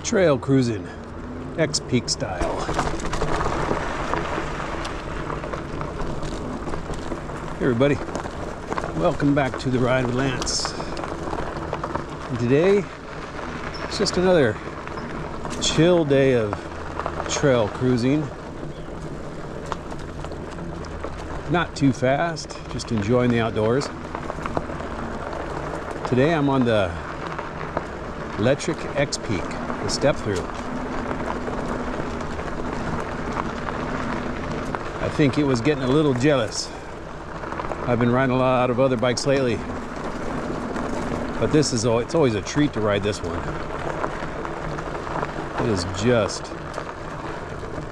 Trail cruising, XPeak style. Hey everybody, welcome back to the Ride with Lance. And today, it's just another chill day of trail cruising. Not too fast, just enjoying the outdoors. Today I'm on the Lectric XPeak, the step through. I think it was getting a little jealous. I've been riding a lot of other bikes lately, but this is it's always a treat to ride this one. It is just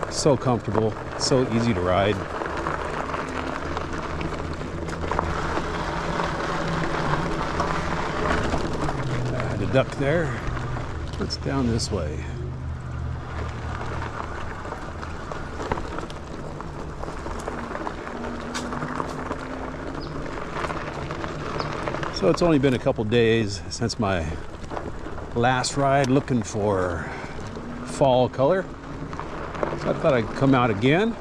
so comfortable, so easy to ride. Duck there. It's down this way. So it's only been a couple days since my last ride looking for fall color. So I thought I'd come out again,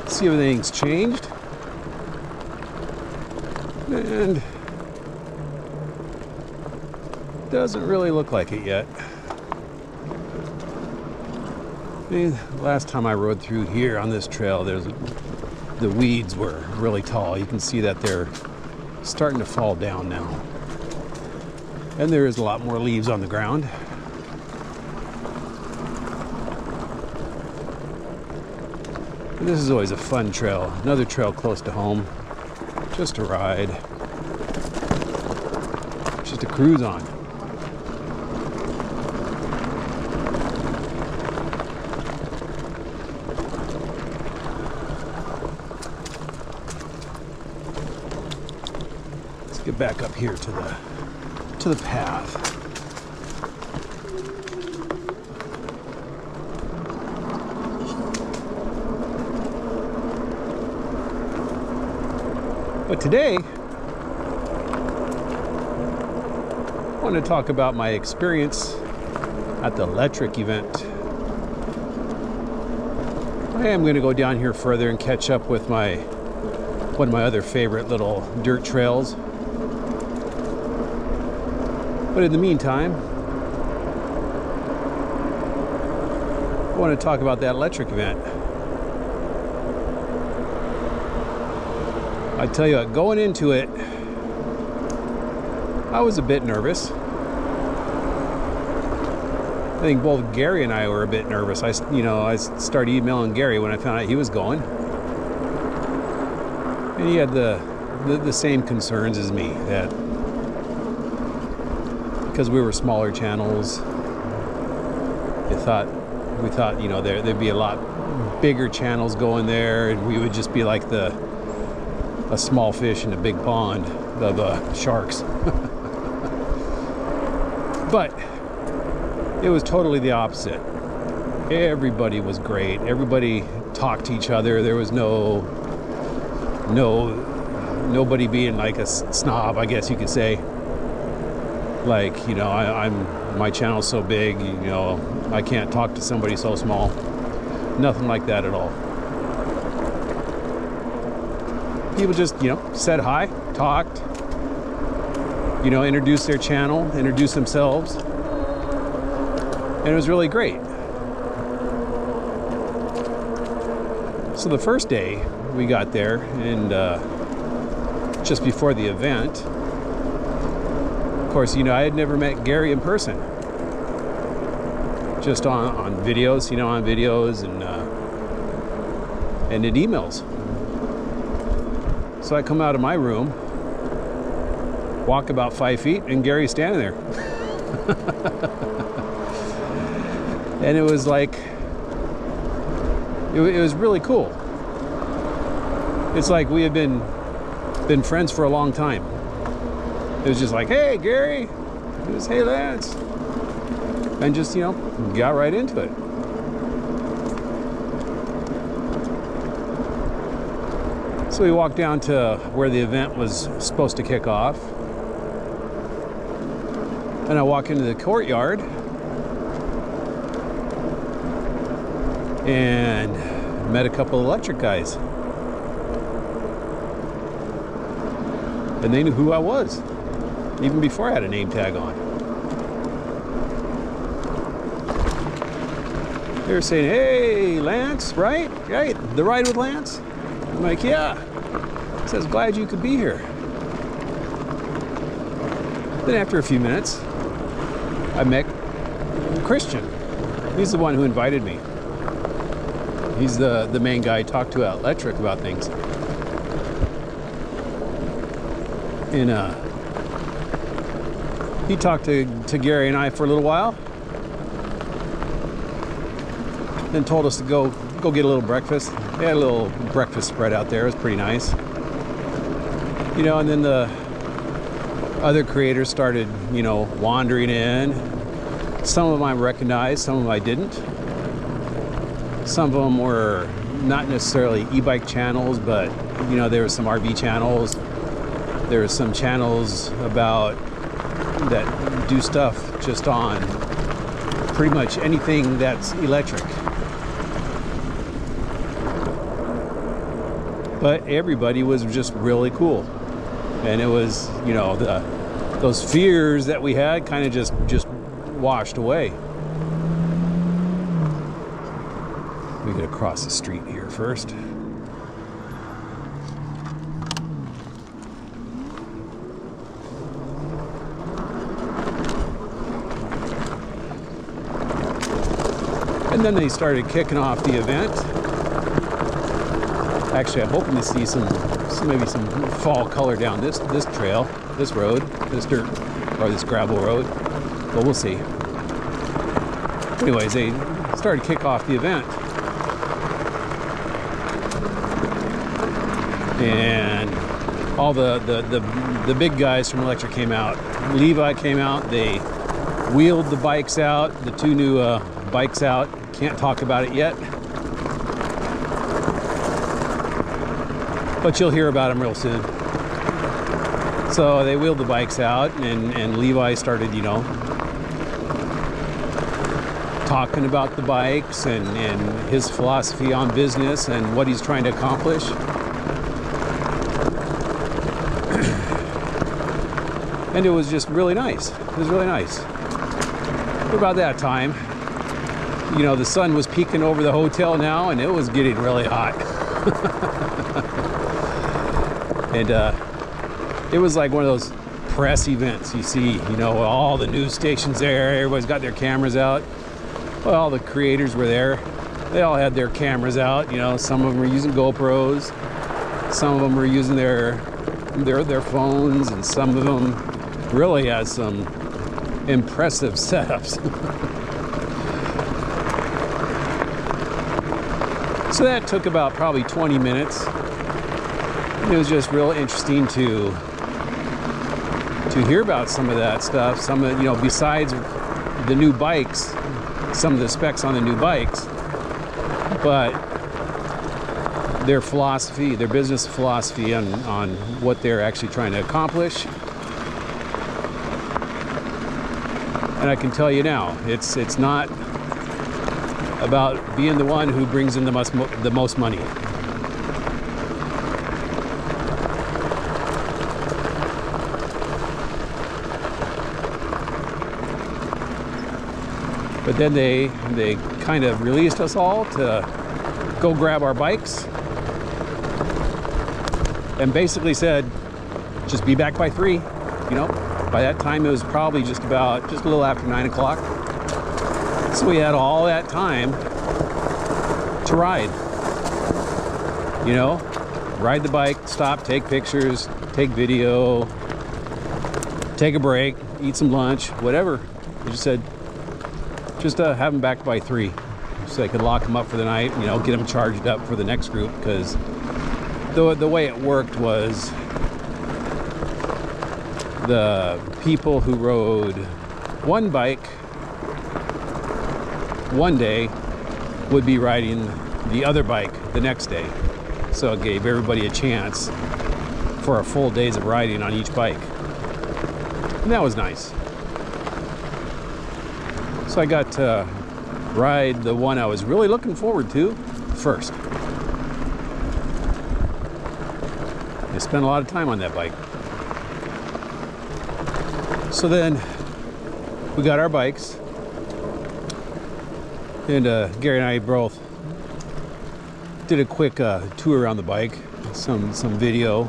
see if anything's changed. And doesn't really look like it yet. I mean, last time I rode through here on this trail, the weeds were really tall. You can see that they're starting to fall down now. And there is a lot more leaves on the ground. And this is always a fun trail. Another trail close to home. Just to ride. Just to cruise on. Get back up here to the path. But today, I want to talk about my experience at the Lectric event. I am going to go down here further and catch up with one of my other favorite little dirt trails. But in the meantime, I want to talk about that Lectric event. I tell you what, going into it, I was a bit nervous. I think both Gary and I were a bit nervous. I started emailing Gary when I found out he was going. And he had the same concerns as me, that because we were smaller channels, we thought there'd be a lot bigger channels going there, and we would just be like a small fish in a big pond of sharks. But it was totally the opposite. Everybody was great. Everybody talked to each other. There was nobody being like a snob, I guess you could say. Like, my channel's so big, I can't talk to somebody so small. Nothing like that at all. People just, said hi, talked, introduced their channel, introduced themselves. And it was really great. So the first day we got there, and just before the event, of course, I had never met Gary in person. Just on videos, and in emails. So I come out of my room, walk about 5 feet, and Gary's standing there. And it was like, it was really cool. It's like we had been friends for a long time. It was just like, hey, Gary. It was, hey, Lance. And just, got right into it. So we walked down to where the event was supposed to kick off. And I walk into the courtyard, and met a couple of electric guys. And they knew who I was, even before I had a name tag on. They were saying, "Hey, Lance, right? Right, the ride with Lance?" I'm like, "Yeah." He says, "Glad you could be here." Then after a few minutes, I met Christian. He's the one who invited me. He's the main guy I talked to at Lectric about things. And he talked to Gary and I for a little while, then told us to go get a little breakfast. They had a little breakfast spread out there. It was pretty nice. You know, and then the other creators started, you know, wandering in. Some of them I recognized, some of them I didn't. Some of them were not necessarily e-bike channels, but, you know, there were some RV channels. There were some channels about that do stuff just on pretty much anything that's electric. But everybody was just really cool. And it was, you know, those fears that we had kind of just washed away. We gotta cross the street here first. And then they started kicking off the event. Actually, I'm hoping to see maybe some fall color down this trail, this road, this dirt, or this gravel road. But we'll see. Anyways, they started to kick off the event. And all the big guys from Lectric came out. Levi came out. They wheeled the bikes out, the two new bikes out. Can't talk about it yet, but you'll hear about them real soon. So they wheeled the bikes out, and Levi started, you know, talking about the bikes and his philosophy on business and what he's trying to accomplish. And it was just really nice. It was really nice. About that time, you know, the sun was peeking over the hotel now, and it was getting really hot. And it was like one of those press events you see, you know, all the news stations there, everybody's got their cameras out. Well, all the creators were there. They all had their cameras out, you know. Some of them were using GoPros, some of them were using their phones, and some of them really had some impressive setups. So that took about probably 20 minutes. It was just real interesting to hear about some of that stuff. Some of, you know, besides the new bikes, some of the specs on the new bikes, but their philosophy, their business philosophy on what they're actually trying to accomplish. And I can tell you now, it's not about being the one who brings in the most money. But then they kind of released us all to go grab our bikes and basically said, just be back by 3, you know. By that time it was probably just a little after 9 o'clock. So we had all that time to ride, you know, ride the bike, stop, take pictures, take video, take a break, eat some lunch, whatever. They just said, just have them back by 3 so they could lock them up for the night, you know, get them charged up for the next group. Because the way it worked was the people who rode one bike one day would be riding the other bike the next day. So it gave everybody a chance for a full days of riding on each bike. And that was nice. So I got ride the one I was really looking forward to first. I spent a lot of time on that bike. So then we got our bikes, and Gary and I both did a quick tour around the bike, some video,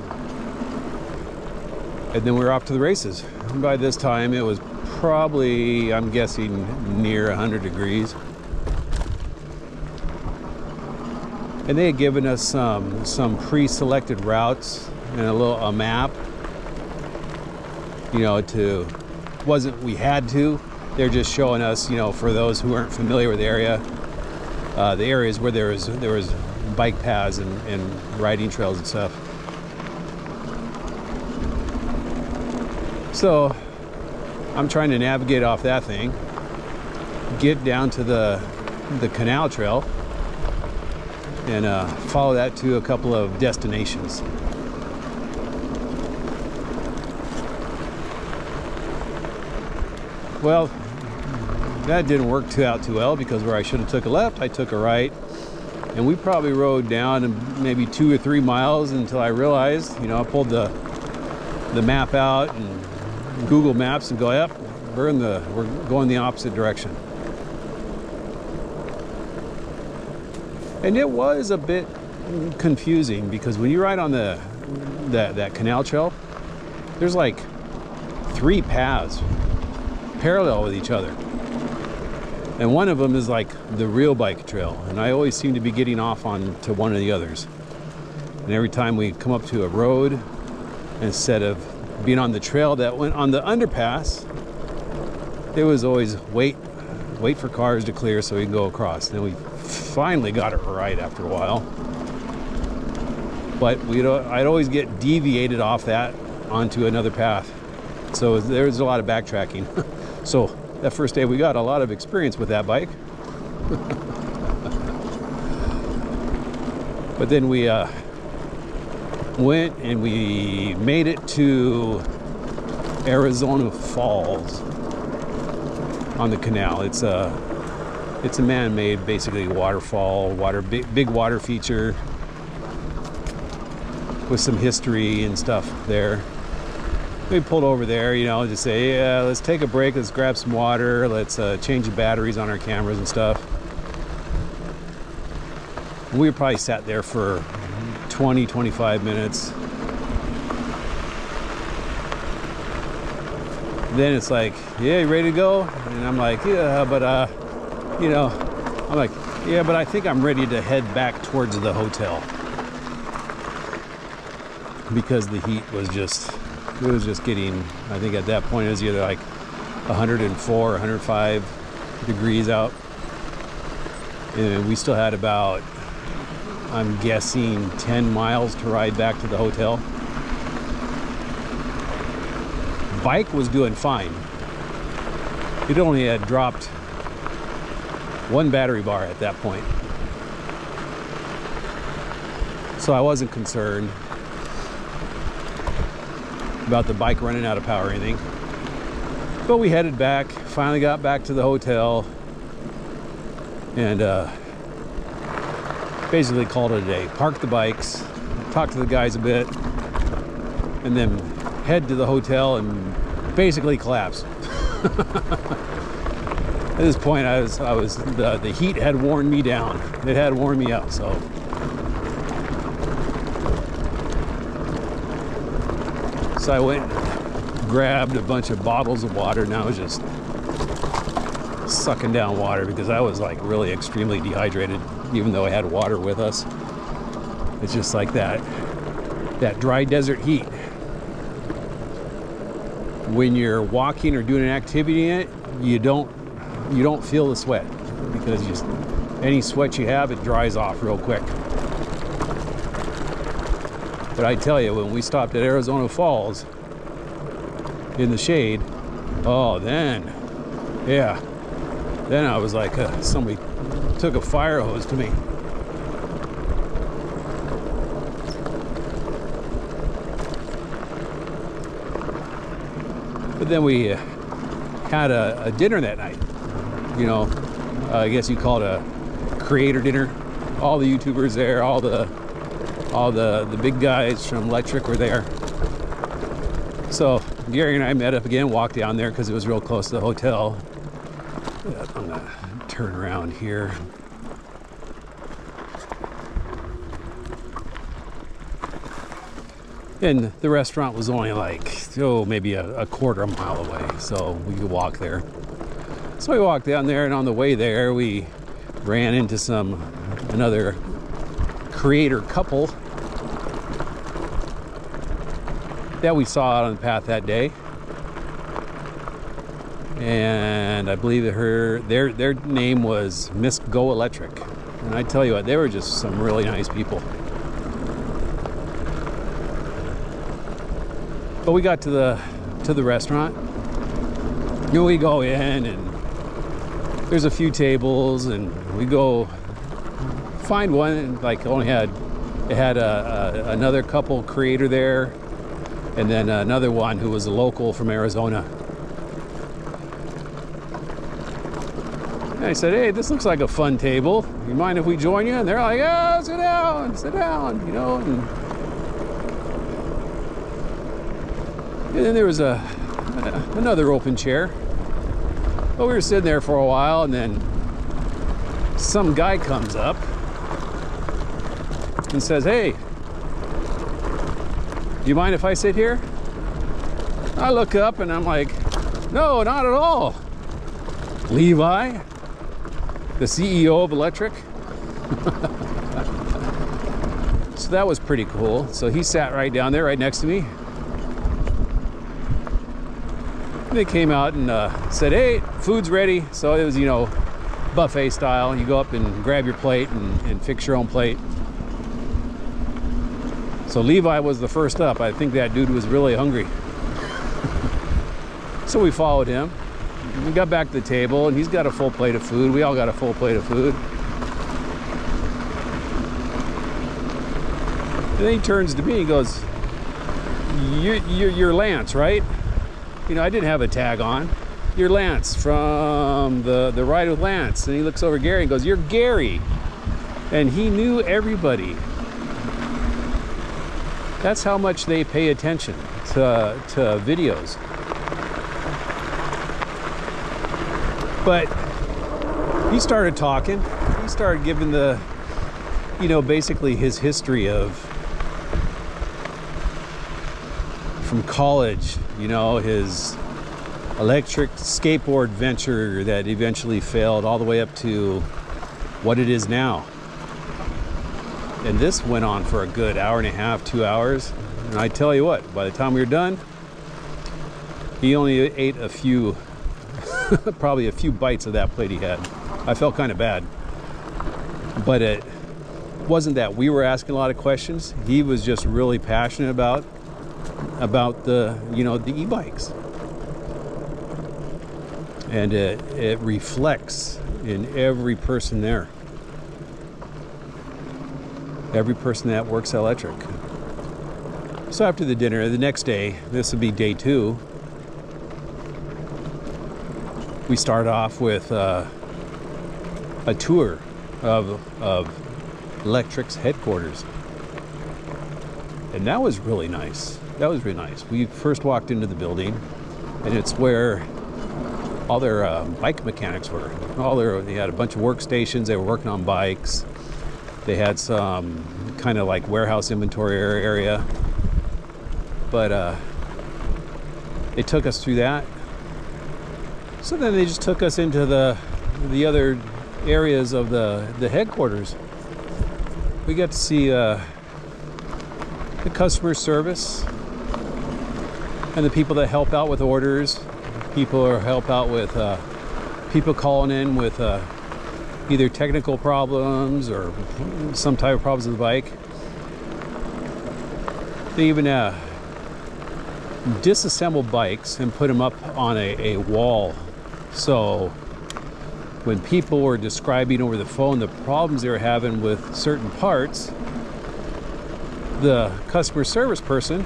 and then we were off to the races. And by this time it was probably, I'm guessing, near 100 degrees. And they had given us some pre-selected routes and a map. You know, we had to. They're just showing us, you know, for those who aren't familiar with the areas where there was bike paths and riding trails and stuff. So I'm trying to navigate off that thing, get down to the canal trail, and follow that to a couple of destinations. Well, that didn't work out too well, because where I should have took a left, I took a right, and we probably rode down maybe 2 or 3 miles until I realized, you know, I pulled the map out and Google Maps and go, yep, we're going the opposite direction. And it was a bit confusing, because when you ride on that canal trail, there's like 3 paths parallel with each other, and one of them is like the real bike trail, and I always seem to be getting off onto one of the others. And every time we come up to a road, instead of being on the trail that went on the underpass, it was always wait for cars to clear so we can go across. And then we finally got it right after a while, but I'd always get deviated off that onto another path, so there's a lot of backtracking. So that first day we got a lot of experience with that bike. But then we went and we made it to Arizona Falls on the canal. It's a man-made, basically, waterfall, big water feature with some history and stuff there. We pulled over there, you know, to say, yeah, let's take a break, let's grab some water, let's change the batteries on our cameras and stuff. We probably sat there for 20-25 minutes. Then it's like, yeah, you ready to go? And I'm like, yeah, but you know, I'm like, yeah, but I think I'm ready to head back towards the hotel, because the heat was just getting, I think at that point it was either like 104 or 105 degrees out, and we still had about, I'm guessing, 10 miles to ride back to the hotel. Bike was doing fine. It only had dropped 1 battery bar at that point, so I wasn't concerned about the bike running out of power or anything. But we headed back, finally got back to the hotel, and basically called it a day. Parked the bikes, talked to the guys a bit, and then head to the hotel and basically collapsed. At this point, the heat had worn me down. It had worn me out, so. So I went and grabbed a bunch of bottles of water, and I was just sucking down water, because I was like really extremely dehydrated, even though I had water with us. It's just like that dry desert heat. When you're walking or doing an activity in it, you don't feel the sweat, because any sweat you have, it dries off real quick. But I tell you, when we stopped at Arizona Falls in the shade, oh, then I was like, somebody took a fire hose to me. But then we had a dinner that night, you know, I guess you call it a creator dinner. All the YouTubers there, all the big guys from Lectric were there. So Gary and I met up again, walked down there because it was real close to the hotel. I'm gonna turn around here. And the restaurant was only like, maybe a quarter mile away, so we could walk there. So we walked down there, and on the way there, we ran into another creator couple that we saw out on the path that day. And I believe their name was Miss Go Electric. And I tell you what, they were just some really nice people. But we got to the restaurant. You know, we go in and there's a few tables, and we go find one, and like it had another couple creator there, and then another one who was a local from Arizona. And I said, hey, this looks like a fun table. You mind if we join you? And they're like, oh, sit down, you know. And then there was another open chair. But we were sitting there for a while, and then some guy comes up and says, hey, do you mind if I sit here? I look up and I'm like, no, not at all. Levi, the CEO of Velotric. So that was pretty cool. So he sat right down there, right next to me. They came out and said, hey, food's ready. So it was, you know, buffet style. You go up and grab your plate and fix your own plate. So Levi was the first up. I think that dude was really hungry. So we followed him. We got back to the table, and he's got a full plate of food. We all got a full plate of food. And then he turns to me and goes, you're Lance, right? You know, I didn't have a tag on. You're Lance from the Ride with Lance. And he looks over at Gary and goes, you're Gary. And he knew everybody. That's how much they pay attention to videos. But he started talking. He started giving basically his history of from college, you know, his electric skateboard venture that eventually failed, all the way up to what it is now. And this went on for a good hour and a half, 2 hours. And I tell you what, by the time we were done, he only ate a few, probably a few bites of that plate he had. I felt kind of bad. But it wasn't that we were asking a lot of questions. He was just really passionate about the e-bikes. And it reflects in every person there. Every person that works at Lectric. So after the dinner, the next day, this would be day 2, we start off with a tour of Lectric's headquarters. And that was really nice. That was really nice. We first walked into the building, and it's where all their bike mechanics were. They had a bunch of workstations. They were working on bikes. They had some kind of like warehouse inventory area. But they took us through that. So then they just took us into the other areas of the headquarters. We got to see the customer service and the people that help out with orders. People who help out with people calling in with either technical problems or some type of problems with the bike. They even disassemble bikes and put them up on a wall. So when people were describing over the phone the problems they were having with certain parts, the customer service person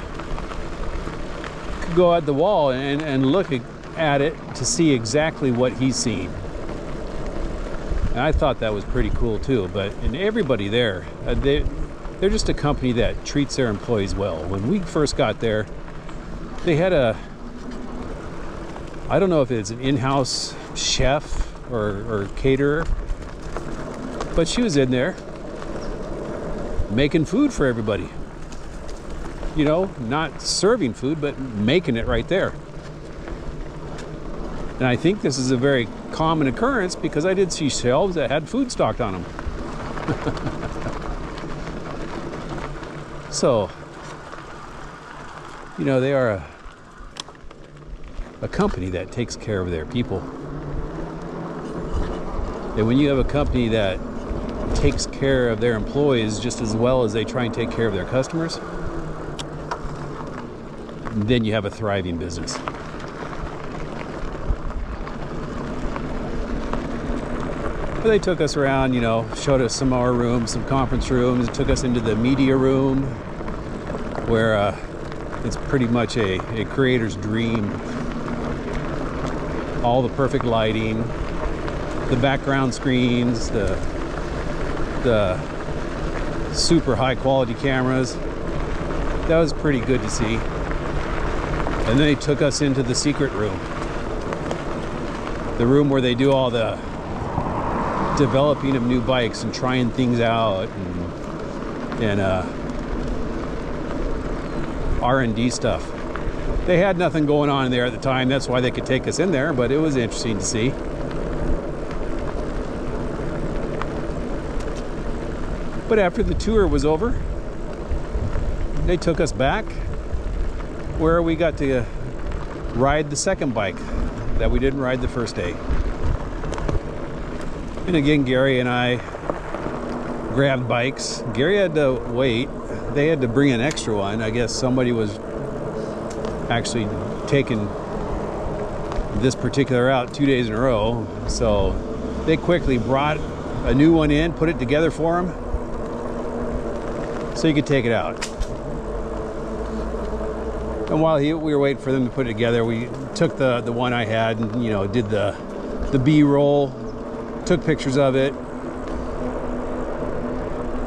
could go at the wall and look at it to see exactly what he's seeing. And I thought that was pretty cool too. And everybody there, they're just a company that treats their employees well. When we first got there, they had I don't know if it's an in-house chef or caterer, but she was in there making food for everybody. You know, not serving food, but making it right there. And I think this is a very common occurrence because I did see shelves that had food stocked on them. So, you know, they are a company that takes care of their people. And when you have a company that takes care of their employees just as well as they try and take care of their customers, then you have a thriving business. But they took us around, you know, showed us some of our rooms, some conference rooms, took us into the media room where it's pretty much a creator's dream. All the perfect lighting, the background screens, the super high quality cameras. That was pretty good to see. And then they took us into the secret room. The room where they do all the developing of new bikes and trying things out and R&D stuff. They had nothing going on there at the time, that's why they could take us in there, but it was interesting to see. But after the tour was over, they took us back where we got to ride the second bike that we didn't ride the first day. And again, Gary and I grabbed bikes. Gary had to wait. They had to bring an extra one. I guess somebody was actually taking this particular route 2 days in a row. So they quickly brought a new one in, put it together for him, so you could take it out. And while we were waiting for them to put it together, we took the one I had and, you know, did the B-roll, took pictures of it.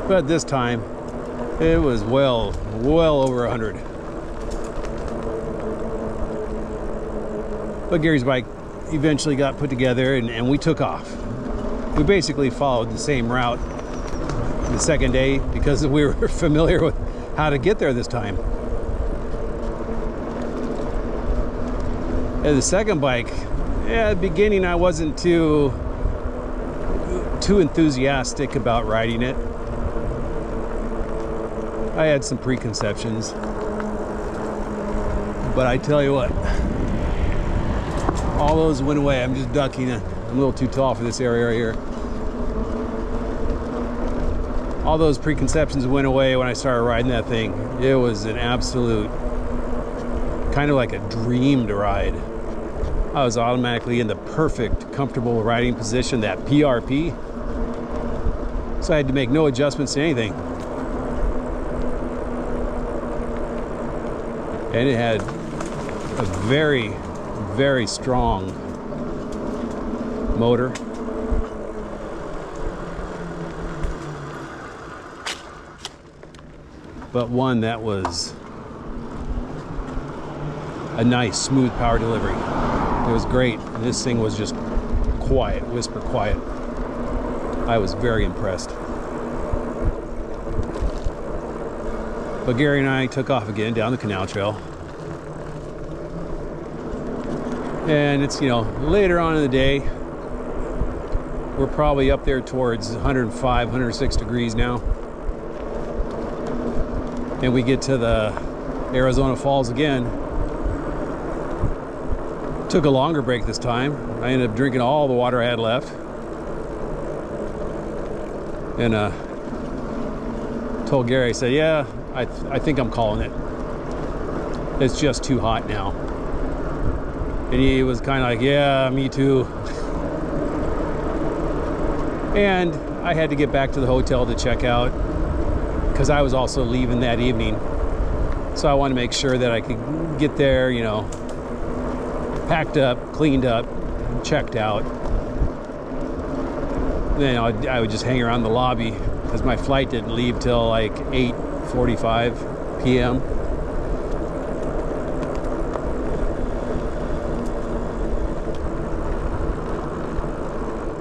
But this time, it was well over 100. But Gary's bike eventually got put together and we took off. We basically followed the same route the second day because we were familiar with how to get there this time. And the second bike, yeah, at the beginning I wasn't too enthusiastic about riding it. I had some preconceptions, but I tell you what, all those went away. I'm just ducking. I'm a little too tall for this area right here. All those preconceptions went away when I started riding that thing. It was an absolute, kind of like a dream to ride. I was automatically in the perfect, comfortable riding position, that PRP. So I had to make no adjustments to anything. And it had a very, very strong motor. But one that was a nice, smooth power delivery. It was great. This thing was just quiet, whisper quiet. I was very impressed. But Gary and I took off again down the canal trail. And it's, you know, later on in the day. We're probably up there towards 105, 106 degrees now. And we get to the Arizona Falls again. Took a longer break this time. I ended up drinking all the water I had left. And told Gary, I said, yeah, I think I'm calling it. It's just too hot now. And he was kind of like, yeah, me too. And I had to get back to the hotel to check out because I was also leaving that evening. So I wanted to make sure that I could get there, you know, packed up, cleaned up, checked out. Then I would just hang around the lobby because my flight didn't leave till like 8:45 p.m.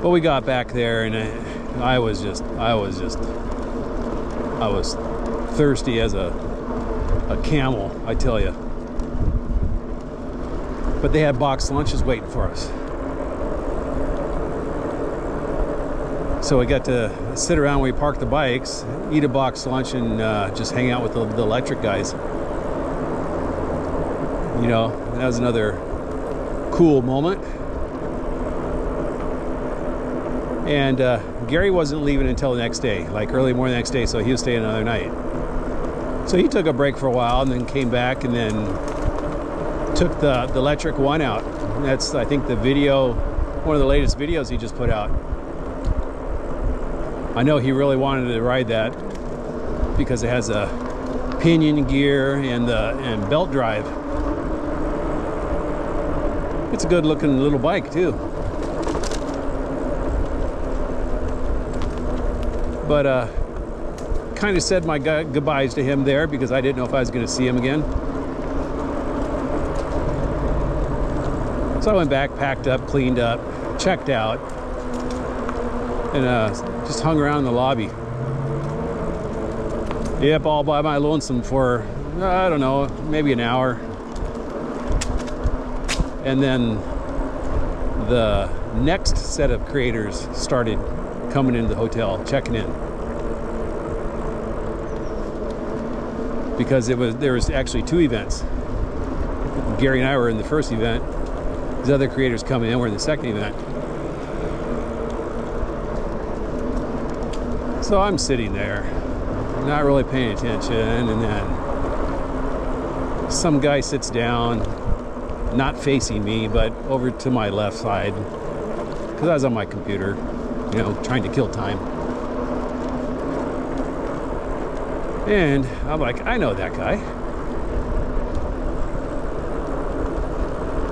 But we got back there, and I was thirsty as a camel, I tell you. But they had boxed lunches waiting for us. So we got to sit around where we parked the bikes, eat a boxed lunch, and just hang out with the Lectric guys. You know, that was another cool moment. And Gary wasn't leaving until the next day, like early morning the next day, so he was staying another night. So he took a break for a while and then came back and then took the Lectric one out. That's, I think, the video, one of the latest videos he just put out. I know he really wanted to ride that because it has a pinion gear and belt drive. It's a good looking little bike too. But kind of said my goodbyes to him there because I didn't know if I was going to see him again. So I went back, packed up, cleaned up, checked out, and just hung around in the lobby. Yep, all by my lonesome for, I don't know, maybe an hour. And then the next set of creators started coming into the hotel, checking in. Because there was actually two events. Gary and I were in the first event. These other creators coming in were in the second event. So I'm sitting there, not really paying attention, and then some guy sits down, not facing me, but over to my left side, because I was on my computer, you know, trying to kill time. And I'm like, I know that guy.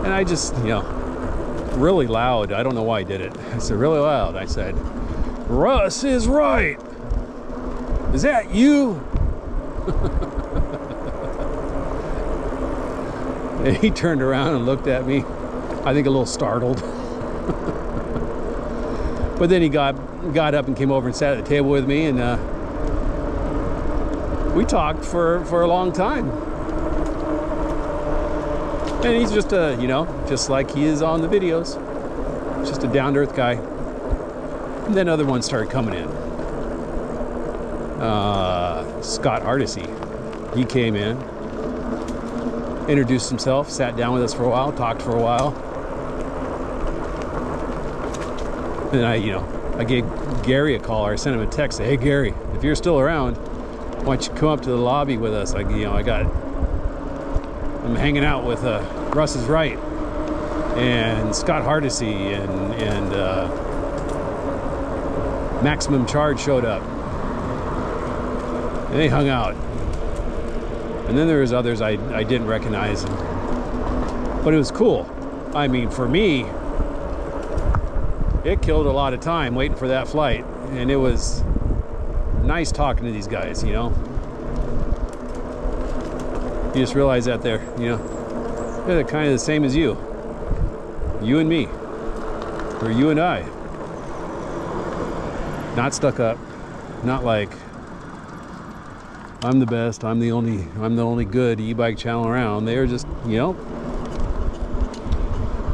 And I just, you know, really loud, I don't know why I did it. I said really loud, I said, Russ is right. Is that you? And he turned around and looked at me, I think a little startled. But then he got up and came over and sat at the table with me, and we talked for a long time. And he's just a, you know, just like he is on the videos, just a down-to-earth guy. And then other ones started coming in. Scott Hardesty, he came in, introduced himself, sat down with us for a while, talked for a while. And I gave Gary a call, or I sent him a text, say, hey Gary, if you're still around, why don't you come up to the lobby with us? Like, you know, I'm hanging out with Russ is Right and Scott Hardesty and Maximum Charge showed up. And they hung out. And then there was others I didn't recognize. But it was cool. I mean, for me, it killed a lot of time waiting for that flight. And it was nice talking to these guys, you know. You just realize that they're kind of the same as you. You and me. Or you and I. Not stuck up. Not like I'm the best, I'm the only good e-bike channel around. They were just, you know,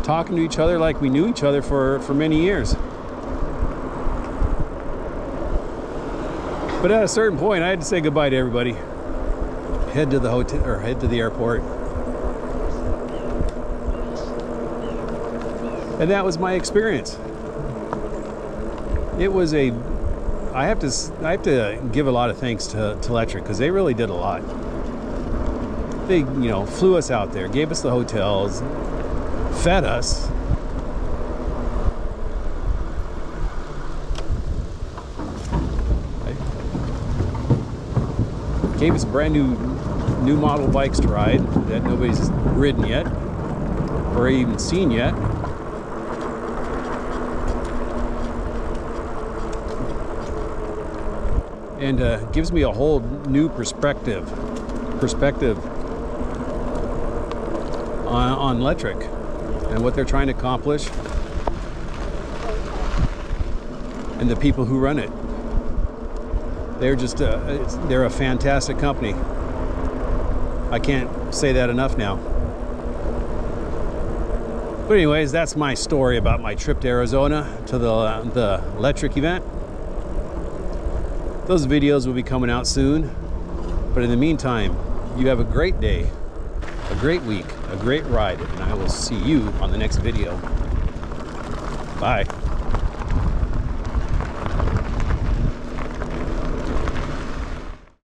talking to each other like we knew each other for many years. But at a certain point, I had to say goodbye to everybody. Head to the hotel, or head to the airport. And that was my experience. It was I have to give a lot of thanks to Lectric, because they really did a lot. They, you know, flew us out there, gave us the hotels, fed us. Gave us brand new model bikes to ride that nobody's ridden yet or even seen yet. and gives me a whole new perspective on Lectric and what they're trying to accomplish, and the people who run it. They're just they're a fantastic company. I can't say that enough now. But anyways, that's my story about my trip to Arizona to the Lectric event. Those videos will be coming out soon. But in the meantime, you have a great day, a great week, a great ride, and I will see you on the next video. Bye.